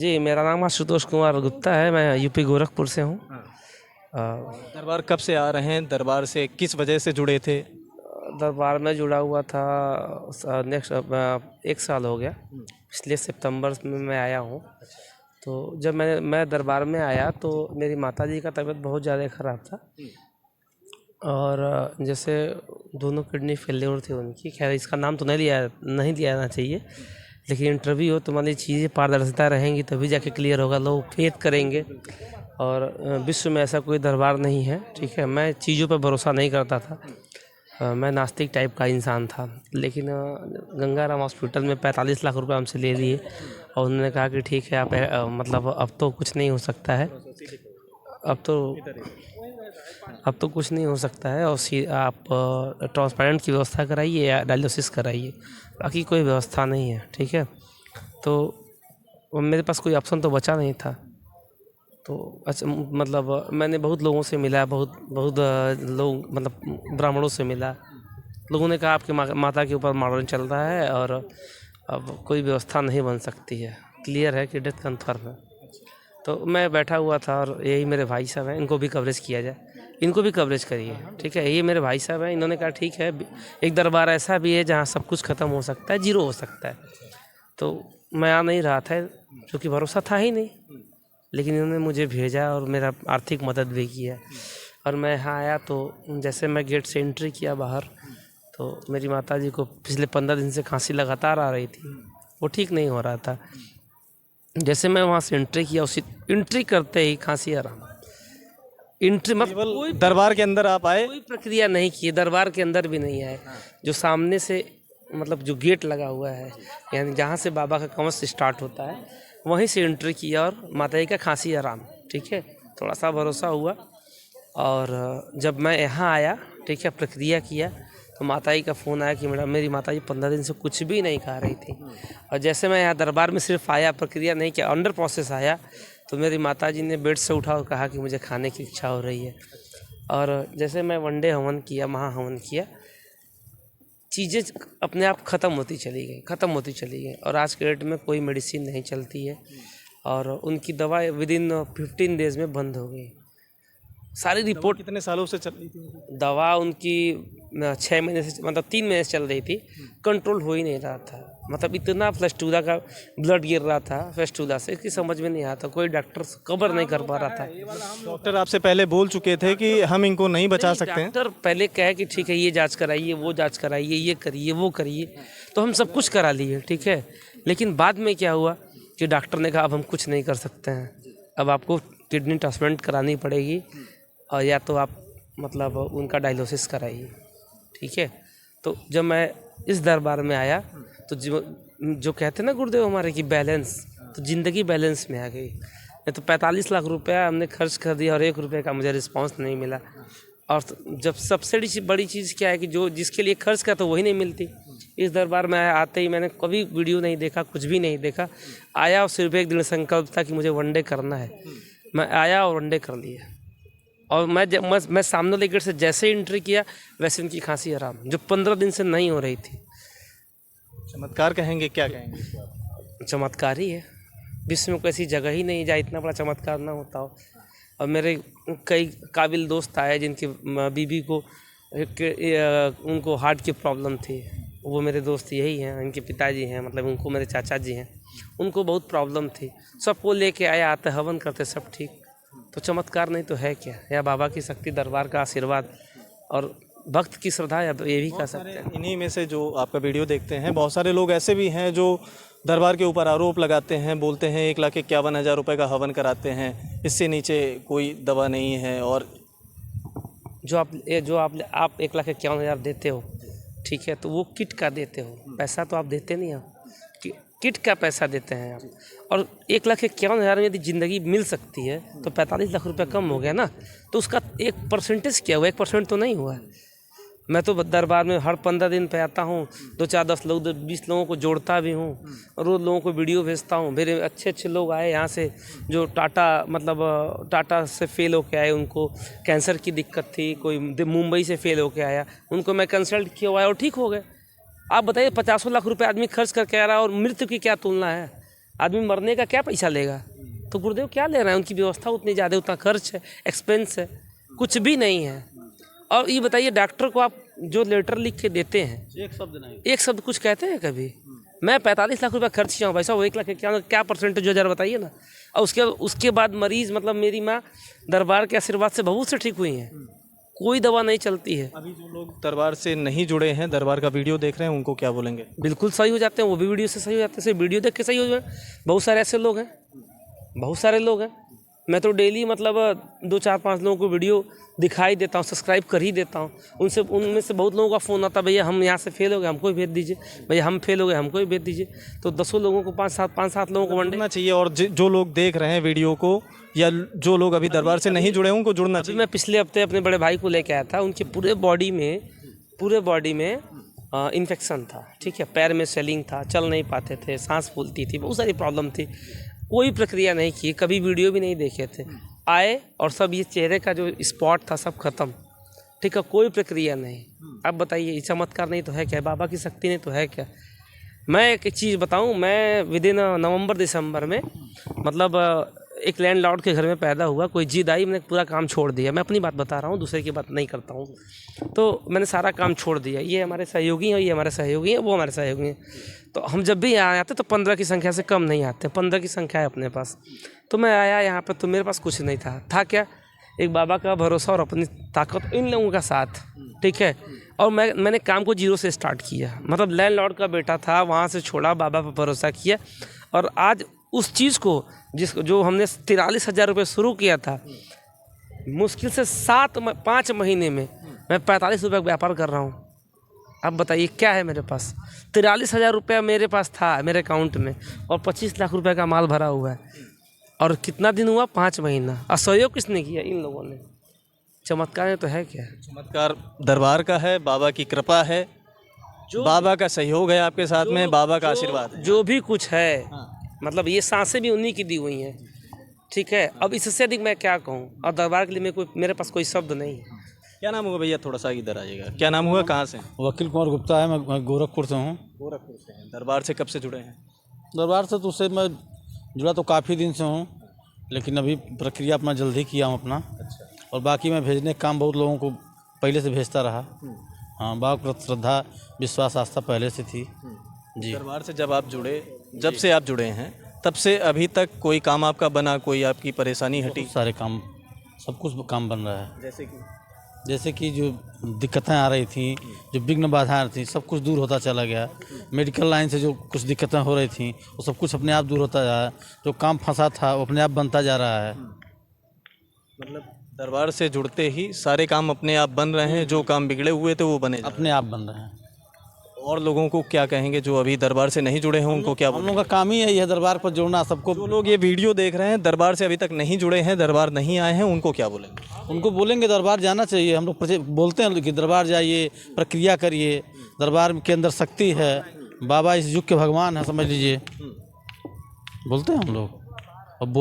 जी, मेरा नाम आशुतोष कुमार गुप्ता है। मैं यूपी गोरखपुर से हूँ। हाँ। अ, दरबार कब से आ रहे हैं? दरबार से किस वजह से जुड़े थे? दरबार में जुड़ा हुआ था। नेक्स्ट 1 साल हो गया। पिछले सितंबर में मैं आया हूँ। तो जब मैं दरबार में आया तो मेरी माताजी का तबीयत बहुत ज़्यादा ख़राब था। और जैसे दोनों किडनी फेल्योर थी उनकी। खैर इसका नाम तो नहीं लिया जाना चाहिए, लेकिन इंटरव्यू हो तो मान लीजिए चीज़ें पारदर्शिता रहेंगी तभी जाके क्लियर होगा, लोग फेथ करेंगे। और विश्व में ऐसा कोई दरबार नहीं है, ठीक है। मैं चीज़ों पर भरोसा नहीं करता था। मैं नास्तिक टाइप का इंसान था, लेकिन गंगाराम हॉस्पिटल में 45 लाख रुपए हमसे ले लिए और उन्होंने कहा कि ठीक है आप मतलब अब तो कुछ नहीं हो सकता है। अब तो अब तो कुछ नहीं हो सकता है और आप ट्रांसपेरेंट की व्यवस्था कराइए या डायलिसिस कराइए, बाकी कोई व्यवस्था नहीं है, ठीक है। तो मेरे पास कोई ऑप्शन तो बचा नहीं था। तो अच्छा, मतलब मैंने बहुत लोगों से मिला, बहुत बहुत लोग मतलब ब्राह्मणों से मिला। लोगों ने कहा आपकी माता के ऊपर मॉडर्न चल रहा है और अब कोई व्यवस्था नहीं बन सकती है, क्लियर है कि डेथ कन्फर्म है। तो मैं बैठा हुआ था और यही मेरे भाई साहब हैं, इनको भी कवरेज किया जाए, इनको भी कवरेज करिए, ठीक है। ये मेरे भाई साहब हैं, इन्होंने कहा ठीक है एक दरबार ऐसा भी है जहाँ सब कुछ ख़त्म हो सकता है, जीरो हो सकता है। तो मैं आ नहीं रहा था क्योंकि भरोसा था ही नहीं, लेकिन इन्होंने मुझे भेजा और मेरा आर्थिक मदद भी किया। और मैं यहाँ आया तो जैसे मैं गेट से एंट्री किया बाहर, तो मेरी माताजी को पिछले 15 दिन से खांसी लगातार आ रही थी, वो ठीक नहीं हो रहा था। जैसे मैं वहाँ से एंट्री किया, उसी एंट्री करते ही खांसी आराम। एंट्री मतलब केवल दरबार के अंदर आप आए? कोई प्रक्रिया नहीं की, दरबार के अंदर भी नहीं आए। जो सामने से मतलब जो गेट लगा हुआ है, यानी जहाँ से बाबा का कवच स्टार्ट होता है, वहीं से एंट्री किया और माता जी का खांसी आराम, ठीक है। थोड़ा सा भरोसा हुआ। और जब मैं यहाँ आया, ठीक है, प्रक्रिया किया, तो माता जी का फ़ोन आया कि मैडम मेरी माता जी 15 दिन से कुछ भी नहीं खा रही थी। और जैसे मैं यहाँ दरबार में सिर्फ आया, प्रक्रिया नहीं किया, अंडर प्रोसेस आया, तो मेरी माता जी ने बेड से उठा और कहा कि मुझे खाने की इच्छा हो रही है। और जैसे मैं वनडे हवन किया, महाहवन किया, चीज़ें अपने आप ख़त्म होती चली गई। और आज के डेट में कोई मेडिसिन नहीं चलती है और उनकी दवा विदिन 15 डेज़ में बंद हो गई। सारी रिपोर्ट, कितने सालों से चल रही थी उनकी? दवा उनकी 6 महीने से मतलब 3 महीने से चल रही थी, कंट्रोल हो ही नहीं रहा था। मतलब इतना फ्लैस्टूला का ब्लड गिर रहा था फेस्टूला से कि समझ में नहीं आता, कोई डॉक्टर कवर नहीं कर पा रहा था। डॉक्टर आपसे पहले बोल चुके थे कि हम इनको नहीं बचा सकते हैं? डॉक्टर पहले कहे कि ठीक है ये जांच कराइए, वो जांच कराइए, ये करिए, वो करिए, तो हम सब कुछ करा लिए, ठीक है। लेकिन बाद में क्या हुआ कि डॉक्टर ने कहा अब हम कुछ नहीं कर सकते हैं, अब आपको किडनी ट्रांसप्लांट करानी पड़ेगी और या तो आप मतलब उनका डायलिसिस कराइए, ठीक है। तो जब मैं इस दरबार में आया तो जो कहते हैं ना गुरुदेव हमारे की बैलेंस, तो ज़िंदगी बैलेंस में आ गई। नहीं तो 45 लाख रुपया हमने खर्च कर दिया और 1 रुपये का मुझे रिस्पांस नहीं मिला। और जब सबसे बड़ी चीज़ क्या है कि जो जिसके लिए खर्च किया तो वही नहीं मिलती। इस दरबार में आते ही मैंने कभी वीडियो नहीं देखा, कुछ भी नहीं देखा। आया और सिर्फ एक दिन संकल्प था कि मुझे वनडे करना है। मैं आया और वनडे कर लिया। और मैं सामने वाले गेट से जैसे ही एंट्री किया वैसे उनकी खांसी आराम, जो 15 दिन से नहीं हो रही थी। चमत्कार कहेंगे, क्या कहेंगे इस बार? चमत्कार ही है, विश्व में कोई ऐसी जगह ही नहीं जहाँ इतना बड़ा चमत्कार ना होता हो। और मेरे कई काबिल दोस्त आए जिनकी बीबी को उनको हार्ट की प्रॉब्लम थी। वो मेरे दोस्त यही हैं, इनके पिताजी हैं, मतलब उनको मेरे चाचा जी हैं, उनको बहुत प्रॉब्लम थी। सबको लेके आए, आते हवन करते सब ठीक। तो चमत्कार नहीं तो है क्या, या बाबा की शक्ति, दरबार का आशीर्वाद और भक्त की श्रद्धा, या ये भी कह सकते हैं। इन्हीं में से जो आपका वीडियो देखते हैं, बहुत सारे लोग ऐसे भी हैं जो दरबार के ऊपर आरोप लगाते हैं, बोलते हैं 1,51,000 रुपये का हवन कराते हैं, इससे नीचे कोई दवा नहीं है। और जो आप 1,51,000 देते हो, ठीक है, तो वो किट का देते हो, पैसा तो आप देते नहीं हो, किट का पैसा देते हैं आप। और 1,51,000 में यदि ज़िंदगी मिल सकती है तो 45 लाख रुपया कम हो गया ना। तो उसका 1% क्या हुआ, 1% तो नहीं हुआ है। मैं तो दरबार में हर 15 दिन पे आता हूँ, 2 4 10 लोग 20 लोगों को जोड़ता भी हूँ, रोज़ लोगों को वीडियो भेजता हूँ। मेरे अच्छे लोग आए यहाँ से जो टाटा से फेल होके आए, उनको कैंसर की दिक्कत थी, कोई मुंबई से फेल होके आया, उनको मैं कंसल्ट किया हुआ है और ठीक हो गए। आप बताइए 50 लाख रुपए आदमी खर्च करके आ रहा है और मृत्यु की क्या तुलना है। आदमी मरने का क्या पैसा लेगा? तो गुरुदेव क्या ले रहे हैं? उनकी व्यवस्था उतनी ज़्यादा, उतना खर्च है, एक्सपेंस है, कुछ भी नहीं है। और ये बताइए डॉक्टर को आप जो लेटर लिख के देते हैं, एक शब्द कुछ कहते हैं कभी? मैं 45 लाख रुपया खर्च किया हूँ भाई साहब, वो 1 लाख क्या परसेंटेज हो जा रहा बताइए ना। और उसके बाद मरीज़, मतलब मेरी माँ दरबार के आशीर्वाद से बहुत से ठीक हुई हैं, कोई दवा नहीं चलती है। अभी जो लोग दरबार से नहीं जुड़े हैं, दरबार का वीडियो देख रहे हैं, उनको क्या बोलेंगे? बिल्कुल सही हो जाते हैं, वो भी वीडियो से सही हो जाते हैं, सिर्फ वीडियो देख के सही हो जाए। बहुत सारे ऐसे लोग हैं, बहुत सारे लोग हैं। मैं तो डेली मतलब 2 4 5 लोगों को वीडियो दिखाई देता हूँ, सब्सक्राइब कर ही देता हूँ। उनमें से बहुत लोगों का फ़ोन आता है, भैया हम यहाँ से फेल हो गए, हमको भी भेज दीजिए, भैया हम फेल हो गए, हमको भी भेज दीजिए। तो 10 लोगों को 5-7 लोगों को वन डे जुड़ना चाहिए। और जो लोग देख रहे हैं वीडियो को, या जो लोग अभी दरबार से नहीं जुड़े हैं, उनको जुड़ना चाहिए। मैं पिछले हफ्ते अपने बड़े भाई को लेके आया था, उनके पूरे बॉडी में इन्फेक्शन था, ठीक है, पैर में स्वेलिंग था, चल नहीं पाते थे, सांस फूलती थी, बहुत सारी प्रॉब्लम थी। कोई प्रक्रिया नहीं की, कभी वीडियो भी नहीं देखे थे, आए और सब ये चेहरे का जो स्पॉट था सब खत्म, ठीक है, कोई प्रक्रिया नहीं। अब बताइए ये चमत्कार नहीं तो है क्या? बाबा की शक्ति नहीं तो है क्या? मैं एक चीज़ बताऊं, मैं विदिन नवंबर दिसंबर में मतलब एक लैंडलॉर्ड के घर में पैदा हुआ, कोई जिद आई, मैंने पूरा काम छोड़ दिया। मैं अपनी बात बता रहा हूँ, दूसरे की बात नहीं करता हूँ। तो मैंने सारा काम छोड़ दिया। ये हमारे सहयोगी हैं, ये हमारे सहयोगी हैं, वो हमारे सहयोगी हैं। तो हम जब भी यहाँ आते तो 15 की संख्या से कम नहीं आते, 15 की संख्या है अपने पास। तो मैं आया यहाँ पर, तो मेरे पास कुछ नहीं था क्या? एक बाबा का भरोसा और अपनी ताकत, इन लोगों का साथ, ठीक है। और मैंने काम को 0 से स्टार्ट किया, मतलब लैंडलॉर्ड का बेटा था, वहाँ से छोड़ा, बाबा पर भरोसा किया, और आज उस चीज़ को जो हमने 43,000 रुपये शुरू किया था, मुश्किल से 5 महीने में मैं 45 रुपये का व्यापार कर रहा हूँ। अब बताइए क्या है मेरे पास? 43,000 रुपया मेरे पास था मेरे अकाउंट में, और 25 लाख रुपए का माल भरा हुआ है। और कितना दिन हुआ? 5 महीना। और सहयोग किसने किया? इन लोगों ने। चमत्कार तो है क्या? चमत्कार दरबार का है, बाबा की कृपा है, बाबा का सहयोग है आपके साथ में, बाबा का आशीर्वाद है। जो भी कुछ है, मतलब ये सांसें भी उन्हीं की दी हुई हैं, ठीक है। अब इससे अधिक मैं क्या कहूँ? और दरबार के लिए मेरे पास कोई शब्द नहीं है। क्या नाम होगा भैया? थोड़ा सा इधर आइएगा। क्या नाम होगा? कहाँ से? वकील कुमार गुप्ता है, मैं गोरखपुर से हूँ। गोरखपुर से हैं। दरबार से कब से जुड़े हैं? दरबार से तो उससे मैं जुड़ा तो काफ़ी दिन से हूँ, लेकिन अभी प्रक्रिया अपना जल्दी किया हूँ अपना। अच्छा। और बाकी मैं भेजने का काम बहुत लोगों को पहले से भेजता रहा। हाँ, बाबा पर श्रद्धा विश्वास आस्था पहले से थी जी। दरबार से जब से आप जुड़े हैं, तब से अभी तक कोई काम आपका बना, कोई आपकी परेशानी हटी? सारे काम, सब कुछ काम बन रहा है। जैसे कि जो दिक्कतें आ रही थी, जो विघ्न बाधाएं थी, सब कुछ दूर होता चला गया। मेडिकल लाइन से जो कुछ दिक्कतें हो रही थी, वो सब कुछ अपने आप दूर होता जा रहा है। जो काम फंसा था वो अपने आप बनता जा रहा है। मतलब दरबार से जुड़ते ही सारे काम अपने आप बन रहे हैं, जो काम बिगड़े हुए थे वो बने जा रहे अपने आप बन रहे हैं। हैं। और लोगों को क्या कहेंगे जो अभी दरबार से नहीं जुड़े हैं, उनको क्या हम बोलेंगे? लोगों का काम ही यही है, दरबार पर जुड़ना। सबको, जो लोग ये वीडियो देख रहे हैं, दरबार से अभी तक नहीं जुड़े हैं, दरबार नहीं आए हैं, उनको क्या बोलेंगे? उनको बोलेंगे दरबार जाना चाहिए। हम लोग बोलते हैं कि दरबार जाइए, प्रक्रिया करिए, दरबार के अंदर शक्ति है, बाबा इस युग के भगवान है, समझ लीजिए, बोलते हैं हम लोग। और बोल